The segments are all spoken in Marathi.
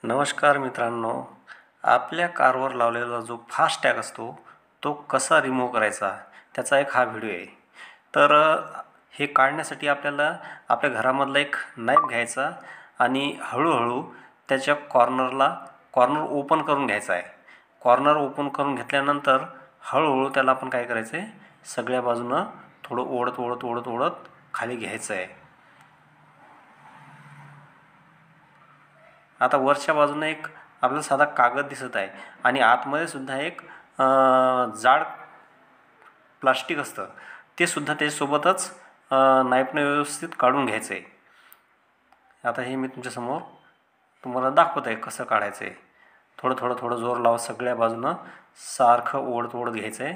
नमस्कार मित्रांनो, आपल्या कारवर लावलेला जो फास्टॅग असतो तो कसा रिमूव्ह करायचा त्याचा एक हा व्हिडिओ आहे। तर हे काढण्यासाठी आपल्याला आपल्या घरामधला एक नाईफ घ्यायचा आणि हळूहळू त्याच्या कॉर्नर ओपन करून घ्यायचा आहे। कॉर्नर ओपन करून घेतल्यानंतर हळूहळू त्याला आपण काय करायचं आहे, सगळ्या बाजूनं थोडं ओढत खाली घ्यायचं आहे। आता वरच्या बाजूने एक आपल्याला साधा कागद दिसत आहे आणि आतमध्ये सुद्धा एक जाड प्लास्टिक असतं, ते सुद्धा त्याच्यासोबतच नाईफने व्यवस्थित काढून घ्यायचं आहे। आता हे मी तुमच्यासमोर तुम्हाला दाखवत आहे कसं काढायचं आहे। थोडं जोर लावत सगळ्या बाजूनं सारखं ओढत घ्यायचं आहे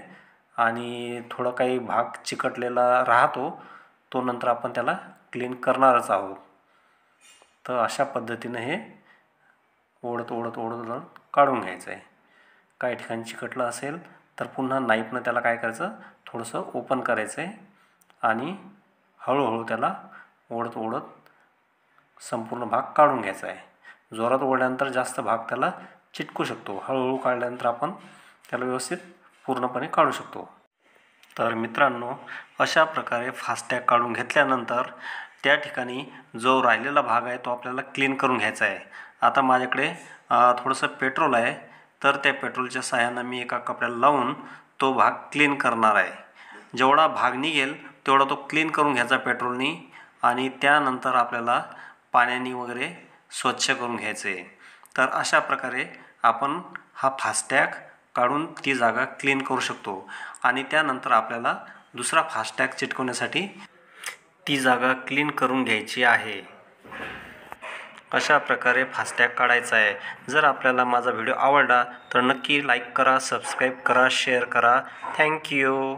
आणि थोडं काही भाग चिकटलेला राहतो तो नंतर आपण त्याला क्लीन करणारच आहोत। तर अशा पद्धतीने हे ओढत काढून घ्यायचं आहे। काही ठिकाणी चिकटलं असेल तर पुन्हा नाईफनं त्याला काय करायचं, थोडंसं ओपन करायचं आहे आणि हळूहळू त्याला ओढत संपूर्ण भाग काढून घ्यायचा आहे। जोरात ओढल्यानंतर जास्त भाग त्याला चिटकू शकतो, हळूहळू काढल्यानंतर आपण त्याला व्यवस्थित पूर्णपणे काढू शकतो। तर मित्रांनो, अशा प्रकारे फास्टॅग काढून घेतल्यानंतर त्या ठिकाणी जो राहिलेला भाग आहे तो आपल्याला क्लीन करून घ्यायचा आहे। आता माझ्याकडे थोडंसं पेट्रोल आहे, तर त्या पेट्रोलच्या साहाय्यानं मी एका कपड्याला लावून तो भाग क्लीन करणार आहे। जेवढा भाग निघेल तेवढा तो क्लीन करून घ्यायचा पेट्रोलनी आणि त्यानंतर आपल्याला पाण्याने वगैरे स्वच्छ करून घ्यायचे आहे। तर अशा प्रकारे आपण हा फास्टॅग काढून ती जागा क्लीन करू शकतो आणि त्यानंतर आपल्याला दुसरा फास्टॅग चिटकवण्यासाठी ती जागा क्लीन करून घ्यायची आहे। अशा प्रकारे फास्टॅग काढायचा आहे। जर आपल्याला माझा व्हिडिओ आवडला तर नक्की लाईक करा, सबस्क्राईब करा, शेअर करा। थँक्यू।